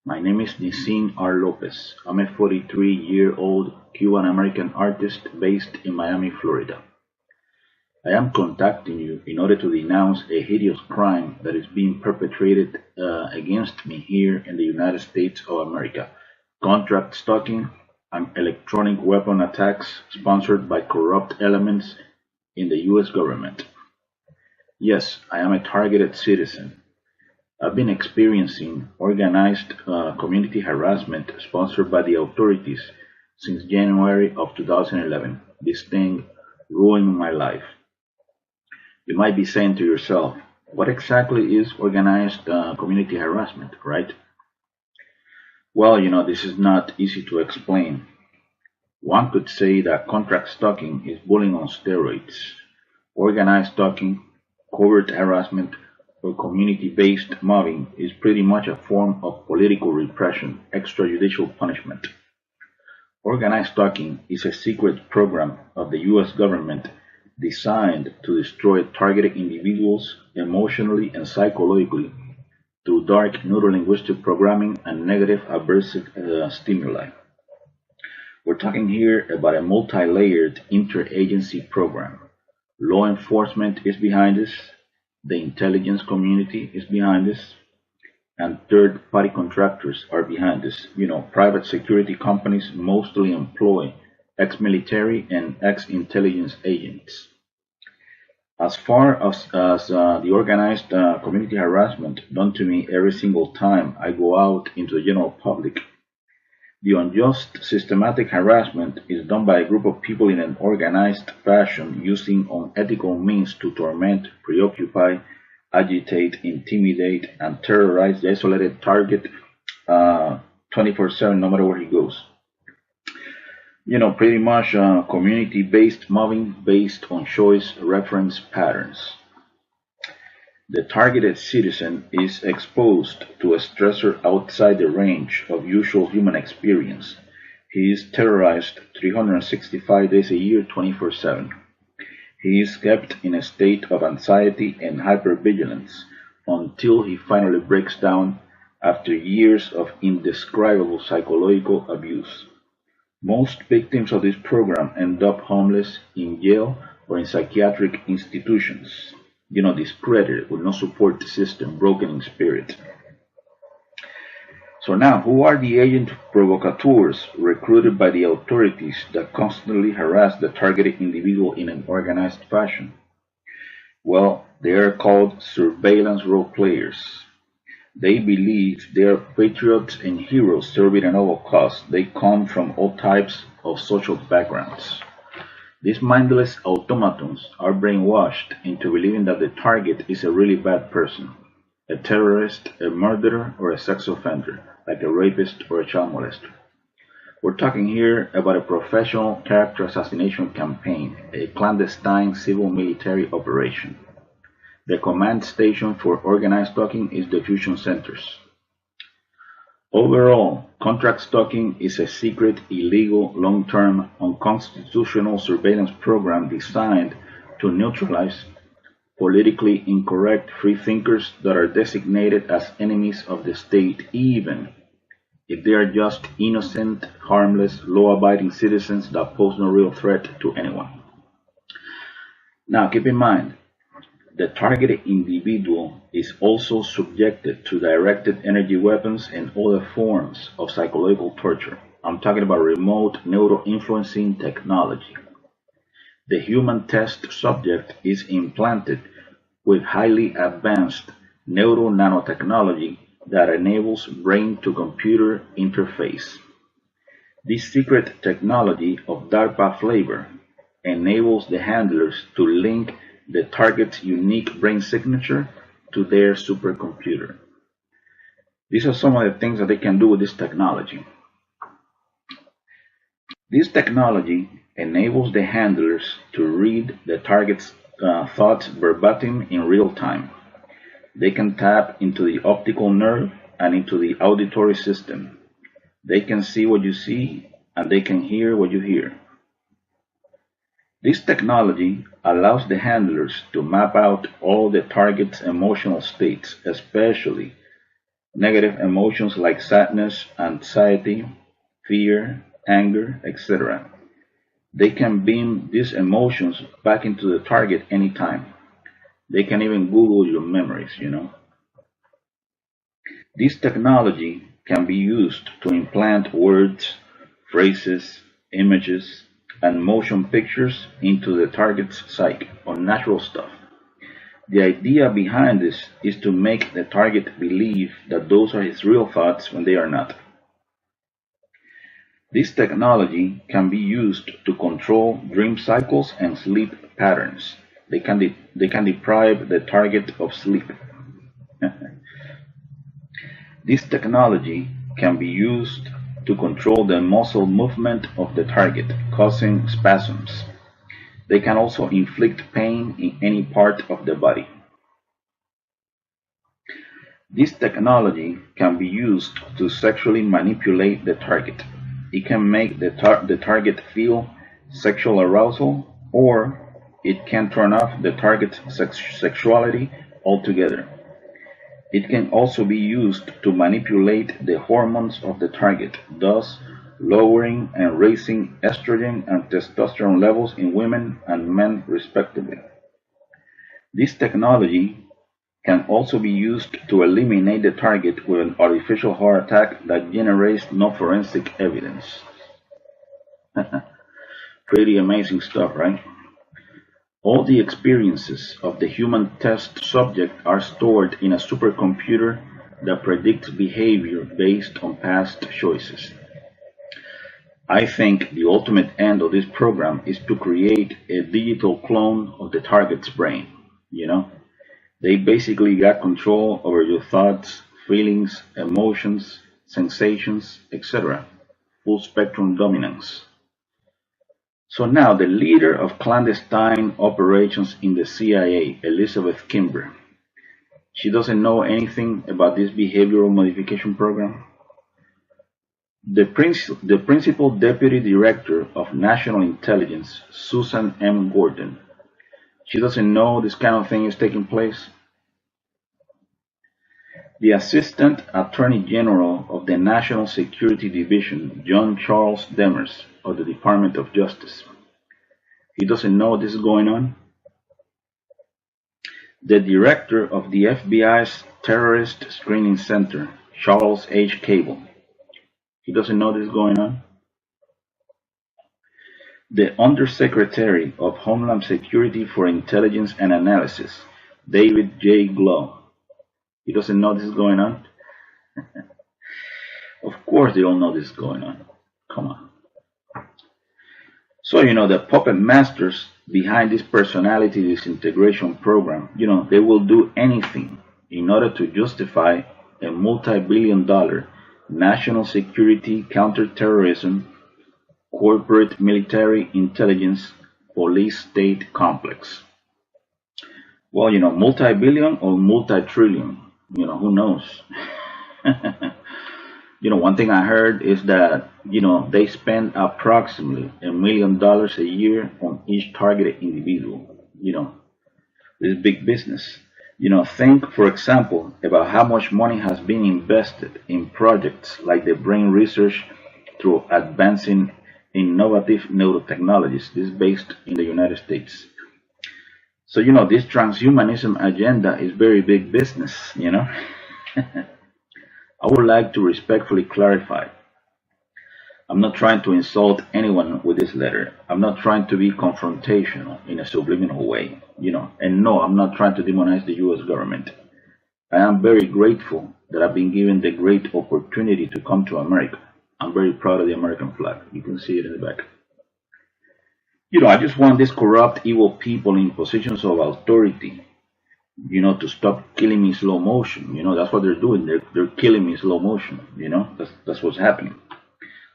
My name is Nisin R. Lopez. I'm a 43-year-old Cuban-American artist based in Miami, Florida. I am contacting you in order to denounce a hideous crime that is being perpetrated against me here in the United States of America. Contract stalking and electronic weapon attacks sponsored by corrupt elements in the US government. Yes, I am a targeted citizen. I've been experiencing organized community harassment sponsored by the authorities since January of 2011. This thing ruined my life. You might be saying to yourself, what exactly is organized community harassment, right? Well, this is not easy to explain. One could say that contract stalking is bullying on steroids. Organized stalking, covert harassment, or community-based mobbing is pretty much a form of political repression, extrajudicial punishment. Organized stalking is a secret program of the US government designed to destroy targeted individuals emotionally and psychologically through dark neurolinguistic programming and negative aversive stimuli. We're talking here about a multi-layered interagency program. Law enforcement is behind this, the intelligence community is behind this, and third-party contractors are behind this. Private security companies mostly employ ex-military and ex-intelligence agents. As far as the organized community harassment done to me every single time I go out into the general public, the unjust systematic harassment is done by a group of people in an organized fashion using unethical means to torment, preoccupy, agitate, intimidate, and terrorize the isolated target 24/7 no matter where he goes. Pretty much community-based mobbing based on choice reference patterns. The targeted citizen is exposed to a stressor outside the range of usual human experience. He is terrorized 365 days a year, 24/7. He is kept in a state of anxiety and hypervigilance until he finally breaks down after years of indescribable psychological abuse. Most victims of this program end up homeless, in jail, or in psychiatric institutions. Discredited with no support system, broken in spirit. So now, who are the agent provocateurs recruited by the authorities that constantly harass the targeted individual in an organized fashion? Well, they are called surveillance role players. They believe they are patriots and heroes serving a noble cause. They come from all types of social backgrounds. These mindless automatons are brainwashed into believing that the target is a really bad person, a terrorist, a murderer, or a sex offender, like a rapist or a child molester. We're talking here about a professional character assassination campaign, a clandestine civil military operation. The command station for organized stalking is the fusion centers. Overall, contract stalking is a secret, illegal, long-term, unconstitutional surveillance program designed to neutralize politically incorrect freethinkers that are designated as enemies of the state, even if they are just innocent, harmless, law-abiding citizens that pose no real threat to anyone. Now, keep in mind, the targeted individual is also subjected to directed energy weapons and other forms of psychological torture. I'm talking about remote neuro-influencing technology. The human test subject is implanted with highly advanced neuro-nanotechnology that enables brain-to-computer interface. This secret technology of DARPA flavor enables the handlers to link the target's unique brain signature to their supercomputer. These are some of the things that they can do with this technology. This technology enables the handlers to read the target's thoughts verbatim in real time. They can tap into the optical nerve and into the auditory system. They can see what you see and they can hear what you hear. This technology allows the handlers to map out all the target's emotional states, especially negative emotions like sadness, anxiety, fear, anger, etc. They can beam these emotions back into the target anytime. They can even Google your memories. This technology can be used to implant words, phrases, images, and motion pictures into the target's psyche, unnatural stuff. The idea behind this is to make the target believe that those are his real thoughts when they are not. This technology can be used to control dream cycles and sleep patterns. They can deprive the target of sleep. This technology can be used to control the muscle movement of the target, causing spasms. They can also inflict pain in any part of the body. This technology can be used to sexually manipulate the target. It can make the target feel sexual arousal, or it can turn off the target's sexuality altogether. It can also be used to manipulate the hormones of the target, thus lowering and raising estrogen and testosterone levels in women and men respectively. This technology can also be used to eliminate the target with an artificial heart attack that generates no forensic evidence. Pretty amazing stuff, right? All the experiences of the human test subject are stored in a supercomputer that predicts behavior based on past choices. I think the ultimate end of this program is to create a digital clone of the target's brain. You know, they basically got control over your thoughts, feelings, emotions, sensations, etc. Full spectrum dominance. So now the leader of clandestine operations in the CIA, Elizabeth Kimber, she doesn't know anything about this behavioral modification program. The principal deputy director of national intelligence, Susan M. Gordon, she doesn't know this kind of thing is taking place. The assistant attorney general of the National Security Division, John Charles Demers, of the Department of Justice, he doesn't know this is going on. The director of the FBI's Terrorist Screening Center, Charles H. Cable, he doesn't know this is going on. The Undersecretary of Homeland Security for Intelligence and Analysis, David J. Glow, he doesn't know this is going on. Of course they don't know this is going on. Come on. So, the puppet masters behind this personality disintegration program, they will do anything in order to justify a multi-billion-dollar national security, counterterrorism, corporate military intelligence, police state complex. Well, multi-billion or multi-trillion, who knows? One thing I heard is that, they spend approximately $1 million a year on each targeted individual. This is big business. Think, for example, about how much money has been invested in projects like the brain research through advancing innovative neurotechnologies. This is based in the United States. So, this transhumanism agenda is very big business. I would like to respectfully clarify. I'm not trying to insult anyone with this letter. I'm not trying to be confrontational in a subliminal way. And no, I'm not trying to demonize the US government. I am very grateful that I've been given the great opportunity to come to America. I'm very proud of the American flag. You can see it in the back. I just want these corrupt, evil people in positions of authority, to stop killing me in slow motion. That's what they're doing. They're killing me in slow motion. That's what's happening.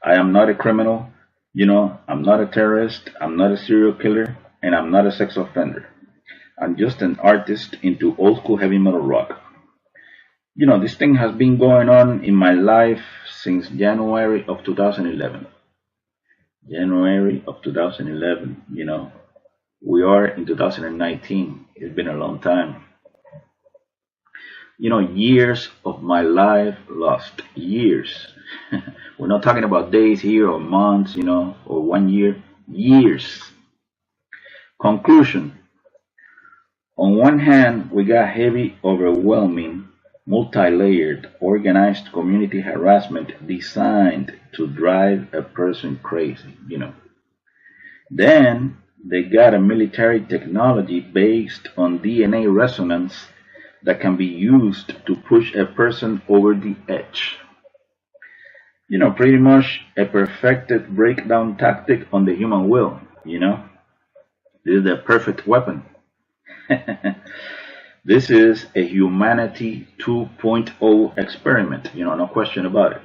I am not a criminal. I'm not a terrorist. I'm not a serial killer, and I'm not a sex offender. I'm just an artist into old school heavy metal rock. This thing has been going on in my life since January of 2011. January of 2011. We are in 2019. It's been a long time. Years of my life lost. Years. We're not talking about days here or months, or 1 year. Years. Conclusion. On one hand, we got heavy, overwhelming, multi-layered, organized community harassment designed to drive a person crazy. Then they got a military technology based on DNA resonance that can be used to push a person over the edge. Pretty much a perfected breakdown tactic on the human will. This is the perfect weapon. This is a humanity 2.0 experiment, no question about it.